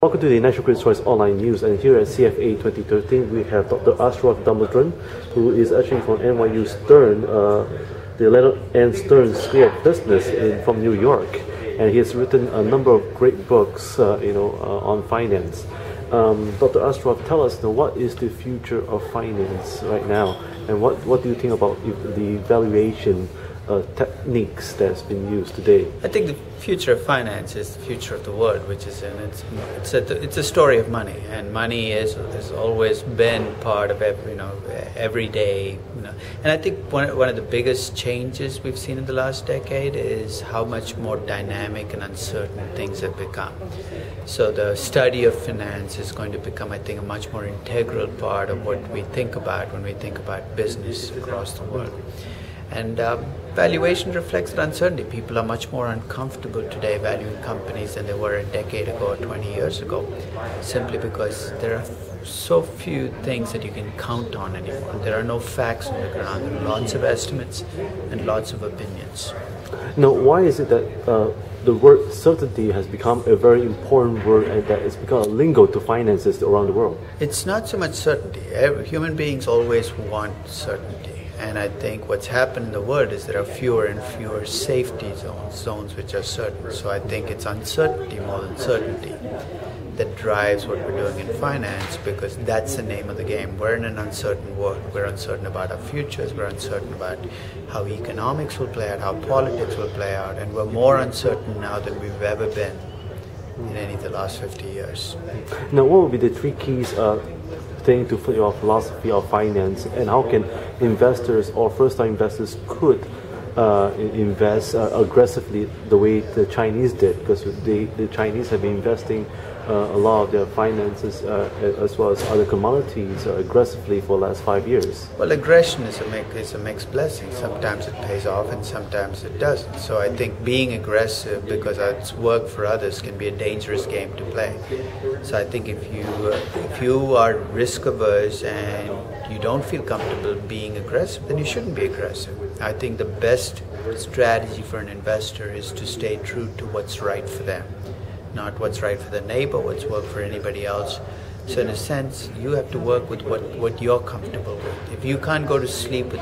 Welcome to the National Critics' Choice Online News, and here at CFA 2013 we have Dr. Aswath Damodaran, who is actually from NYU Stern, the Leonard N. Stern School of Business from New York, and he has written a number of great books on finance. Dr. Aswath, tell us what is the future of finance right now, and what do you think about the valuation techniques that's been used today? I think the future of finance is the future of the world, which is it's a story of money, and money has always been part of every day. And I think one of the biggest changes we've seen in the last decade is how much more dynamic and uncertain things have become. So the study of finance is going to become, I think, a much more integral part of what we think about when we think about business across the world. And valuation reflects the uncertainty. People are much more uncomfortable today valuing companies than they were a decade ago or 20 years ago, simply because there are so few things that you can count on anymore. There are no facts on the ground. There are lots of estimates and lots of opinions. Now, why is it that the word certainty has become a very important word and that it's become a lingo to finances around the world? It's not so much certainty. Human beings always want certainty. And I think what's happened in the world is there are fewer and fewer safety zones which are certain. So I think it's uncertainty more than certainty that drives what we're doing in finance, because that's the name of the game. We're in an uncertain world. We're uncertain about our futures. We're uncertain about how economics will play out, how politics will play out. And we're more uncertain now than we've ever been in any of the last 50 years. Now, what would be the three keys thing to your philosophy of finance, and how can investors or first-time investors could invest aggressively the way the Chinese did? Because the Chinese have been investing a lot of their finances as well as other commodities aggressively for the last 5 years. Well, aggression is a mixed blessing. Sometimes it pays off and sometimes it doesn't. So I think being aggressive because it's worked for others can be a dangerous game to play. So I think if you are risk averse and you don't feel comfortable being aggressive, then you shouldn't be aggressive. I think the best strategy for an investor is to stay true to what's right for them, not what's right for the neighbor, what's worked for anybody else. So in a sense, you have to work with what you're comfortable with. If you can't go to sleep with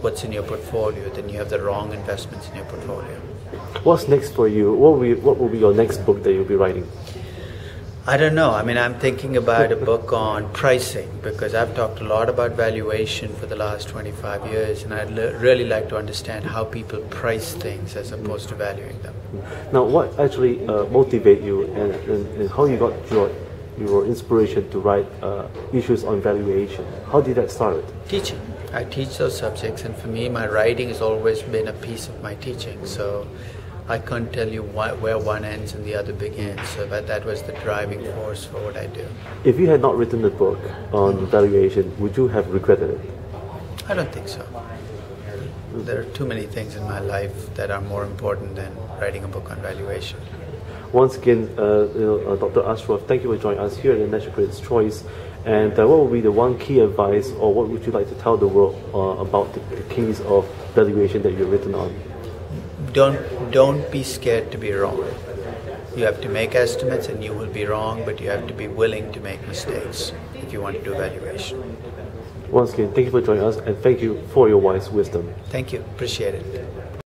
what's in your portfolio, then you have the wrong investments in your portfolio. What's next for you? What will be your next book that you'll be writing? I don't know. I mean, I'm thinking about a book on pricing, because I've talked a lot about valuation for the last 25 years, and I'd really like to understand how people price things as opposed to valuing them. Now, what actually motivated you, and how you got your inspiration to write issues on valuation? How did that start? Teaching. I teach those subjects, and for me, my writing has always been a piece of my teaching. So I can't tell you where one ends and the other begins, so that was the driving force for what I do. If you had not written the book on valuation, would you have regretted it? I don't think so. There are too many things in my life that are more important than writing a book on valuation. Once again, Dr. Aswath, thank you for joining us here at the National Critics' Choice. And what would be the one key advice, or what would you like to tell the world about the keys of valuation that you've written on? Don't be scared to be wrong. You have to make estimates and you will be wrong, but you have to be willing to make mistakes if you want to do valuation. Once again, thank you for joining us, and thank you for your wise wisdom. Thank you. Appreciate it.